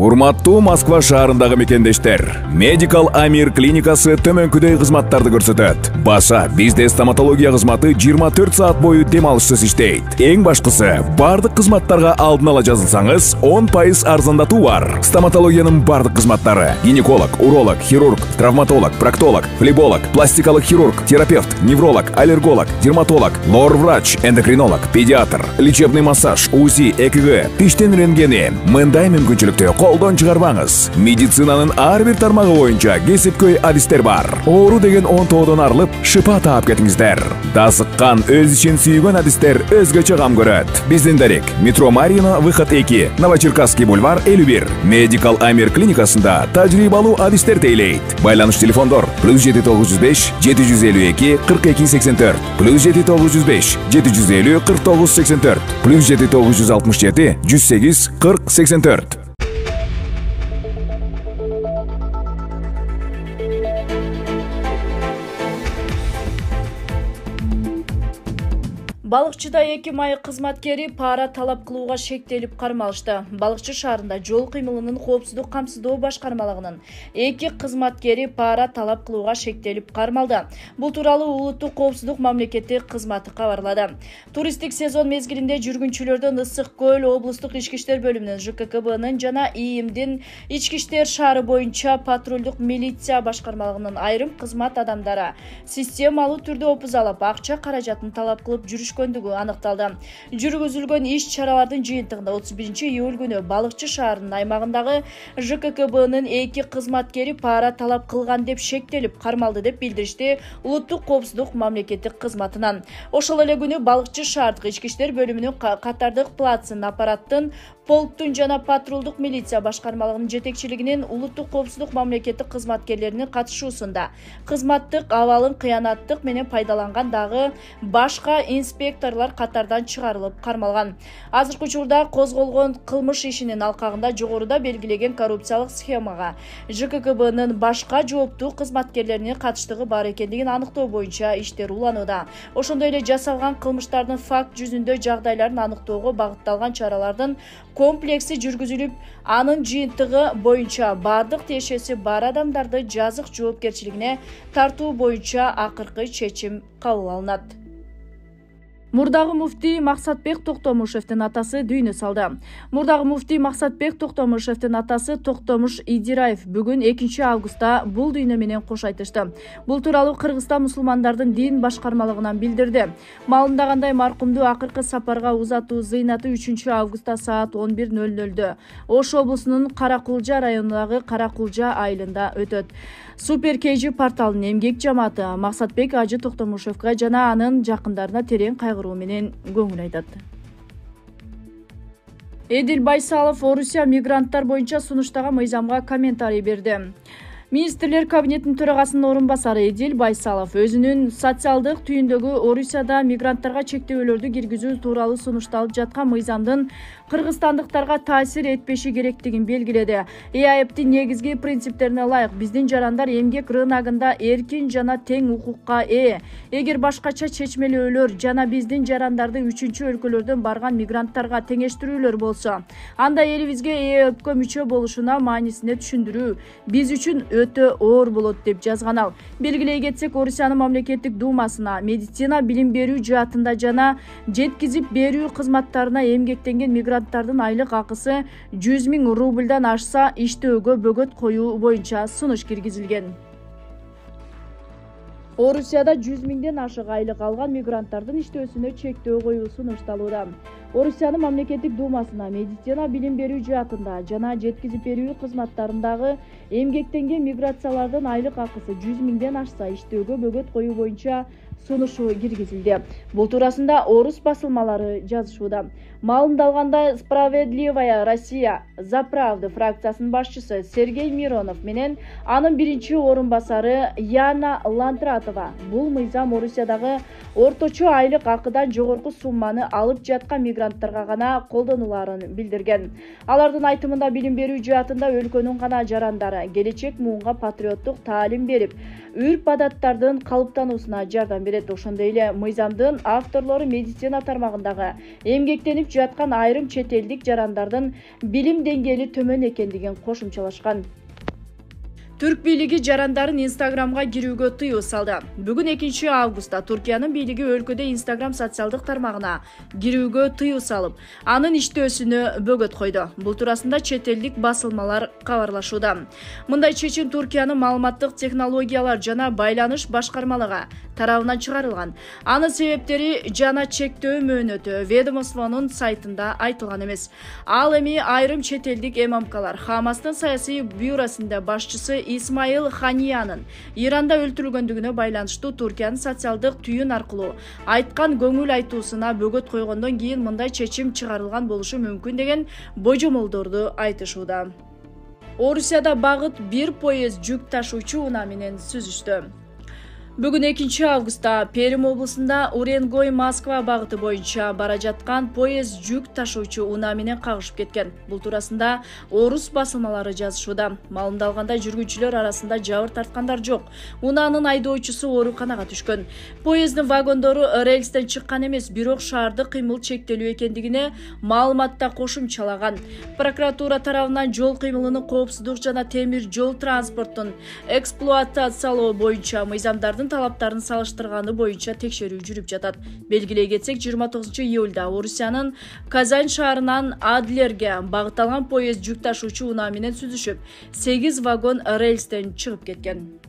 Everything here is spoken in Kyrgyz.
Урматтуу Москва шаарындагы мекендештер, Medical Amir клиникасы төмөнкүдөй кызматтарды көрсөтөт. Баша бизде стоматология кызматы 24 саат бою дем алышсыз иштейт. Эң башкысы, бардык кызматтарга алдын ала жазылсаңыз, 10% арзандатуу бар. Стоматологиянын бардык кызматтары: гинеколог, уролог, хирург, травматолог, проктолог, флеболог, пластикалык хирург, терапевт, невролог, аллерголог, дерматолог, лор-врач, эндокринолог, педиатр, лечебный массаж, УЗИ, ЭКГ, пиштен рентгени. Мындай мүмкүнчүлүктү колдон чыгарбаңыз. Медицинанын ар бир тармагы боюнча кесипкөй адистер бар. Оору деген онтоодон арылып, шыпа таап кетиңиздер. Дасыккан, өз ишин сүйгөн адистер өзгөчө кам көрөт. Биздин дарек: Метро Марина, выход 2, Новочеркасский бульвар 51. Medical Amir клиникасында тажрыйбалуу адистер тейлейт. Байланыш телефондор: +7905 752 42 84, +7905 750 49 84, +7967 108 40 84. Балыкчыда 2 май кызматкери пара талап кылууга шектелип кармалышты. Балыкчы шаарында жол кыймылынын коопсуздук камсыздоо башкармалыгынын 2 кызматкери пара талап кылууга шектелип кармалды. Бул тууралуу улуттук коопсуздук мамлекеттик кызматы кабарлады. Туристтик сезон мезгилинде жүргүнчүлөрдөн Ысык көл облустук ички иштер бөлүмүнүн ЖККБнын жана ИИМдин ички иштер шаары боюнча патрулдук милиция башкармалыгынын айрым кызмат адамдары системалуу түрдө опузалап, акча каражатын талап кылып жүрүшкөн аныкталды. Жүргүзүлгөн иш-чаралардын жыйынтыгында 31-июль күнү Балыкчы шаарынын аймагындагы ЖККБнын 2 кызматкери пара талап кылган деп шектелип кармалды деп билдиришти улуттук коопсуздук мамлекеттик кызматынан. Ошол эле күнү Балыкчы шаардык ички иштер бөлүмүнүн катардык плацын аппараттын полктун жана патрулдук милиция башкармалыгынын жетекчилигинин улуттук коопсуздук мамлекеттик кызматкерлеринин катышуусунда кызматтык абалын кыянаттык менен пайдаланган дагы башка инспекторлор катардан чыгарылып кармалган. Азыркы учурда козголгон кылмыш ишинин алкагында жогоруда белгилеген коррупциялык схемага ЖККБнын башка жооптуу кызматкерлеринин катыштыгы бар экендигин аныктоо боюнча иштер уланууда. Ошондой эле жасалган кылмыштардын факт жүзүндө жагдайларын аныктоого багытталган чаралардын комплекси жүргүзүлүп, анын жыйынтыгы боюнча бардык тиешеси бар адамдарды жазык жоопкерчилигине тартуу боюнча акыркы чечим кабыл алынат. Мурдагы муфтий Максатбек Токтомушевдин атасы дүйнө салды. Мурдагы муфтий Максатбек Токтомушевдин атасы Токтомуш Идираев бүгүн 2 августта бул дүйнө менен кош айтышты. Бул тууралуу Кыргызстан мусулмандардын дин башкармалыгынан билдирди. Маалымдагандай, маркумду акыркы сапарга узатуу зыйнаты 3 августта саат 11:00 Ош облусунун Каракулжа районундагы Каракулжа айылында өтөт. Супер KG порталынын эмгек жамааты Максатбек Ажы Токтомушевга жана анын жакындарына терең кайгыруу менен көңүл айтат. Эдил Байсалов Орусия мигранттар боюнча сунуштаган мыйзамга комментарий берди. Министрлер кабинетинин төрагасынын орун басары Эдил Байсалов өзүнүн социалдык түйүндөгү Орусияда мигранттарга чектөөлөрдү киргизүү тууралуу сунушталып жаткан мыйзамдын кыргызстандыктарга таасир этпеши керектигин белгиледи. ЭАЭПтин негизги принциптерине ылайык биздин жарандар эмгек рыногунда эркин жана тең укукка ээ. Эгер башкача чечмелөөлөр жана биздин жарандарды 3-өлкөлөрдөн барган мигранттарга теңештирүүлөр болсо, анда элибизге ЭАЭПкө мүчө болушуна маанисине түшүндүрүү биз үчүн өтө оор болот деп жазган ал. Белгилей кетсек, Орусиянын мамлекеттик думасына медицина билим берүү жаатында жана жеткизип берүү кызматтарына эмгектенген мигранттардын айлык акысы 100 000 рубльдан ашса иштөөгө бөгөт коюу боюнча сунуш киргизилген. Орусияда 100 000ден ашык айлык алган мигранттардын иштөөсүнө чектөө коюу сунушталууда. Орусиянын мамлекеттик думасына медицина билим берүү жаатында жана жеткизип берүү кызматтарындагы эмгектенген миграциялардын айлык акысы 100 000ден ашса иштөөгө бөгөт коюу боюнча сунушу киргизилди. Бул туурасында орус басылмалары жазышууда. Маалымдалгандай, Справедливая Россия за правду фракциясынын башчысы Сергей Миронов менен анын биринчи орун басары Яна Лантратова бул мыйзам Орусиядагы орточо айлык акыдан жогорку сумманы алып жаткан мигранттарга гана колдонуларын билдирген. Алардын айтымында билим берүү жаатында өлкөнүн гана жарандары келечек муунга патриоттук таалим берип, үрп адаттардын калыптануусуна жардам берет. Ошондой эле мыйзамдын авторлору медицина тармагындагы эмгектенип жаткан айрым чет элдик жарандардын билим деңгээли төмөн экендигин кошумчалашкан. Түрк бийлиги жарандарын Инстаграмга кирүүгө тыюу салды. Бүгүн 2 августта Туркиянын бийлиги өлкөдө Инстаграм социалдык тармагына кирүүгө тыюу салып, анын иштөөсүнө бөгөт койду. Бул туурасында чет элдик басылмалар кабарлашууда. Мындай чечим Туркиянын маалыматтык технологиялар жана байланыш башкармалыгы тарабынан чыгарылган. Анын себептери жана чектөө мөөнөтү ведомствонун сайтында айтылган эмес. Ал эми айрым чет элдик ММКлар Хамастын саясий бюросунда башчысы Исмаил Ханиянын Иранда өлтүрүлгөндүгүнө байланыштуу Туркиянын социалдык түйүн аркылуу айткан көңүл айтуусуна бөгөт койгондон кийин мындай чечим чыгарылган болушу мүмкүн деген божомолдорду айтышууда. Орусияда багыт 1 поезд жүк ташуучу унаа менен сүзүштү. Бүгүн 2 августта Перим облусунда Уренгой-Москва багыты боюнча бара жаткан поезд жүк ташуучу унаа менен кагышып кеткен. Бул туурасында орус басылмалары жазышууда. Маалымдалгандай жүргүнчүлөр арасында жабыр тарткандар жок. Унаанын айдоочусу ооруканага түшкөн. Поезддин вагондору рельстен чыккан эмес, бирок шаардык кыймыл чектелүү экендигине маалыматта кошумчалаган. Прокуратура тарабынан жол кыймылынын коопсуздук жана темир жол транспортун эксплуатациялоо боюнча мыйзамдардын талаптарын салыштырганы боюнча текшерүү жүрүп жатат. Белгилей кетсек, 29 июлда Орусиянын Казань шаарынан Адлерге багытталган поезд жүк ташуучу унаа менен сүзүшүп, 8 вагон рельстен чыгып кеткен.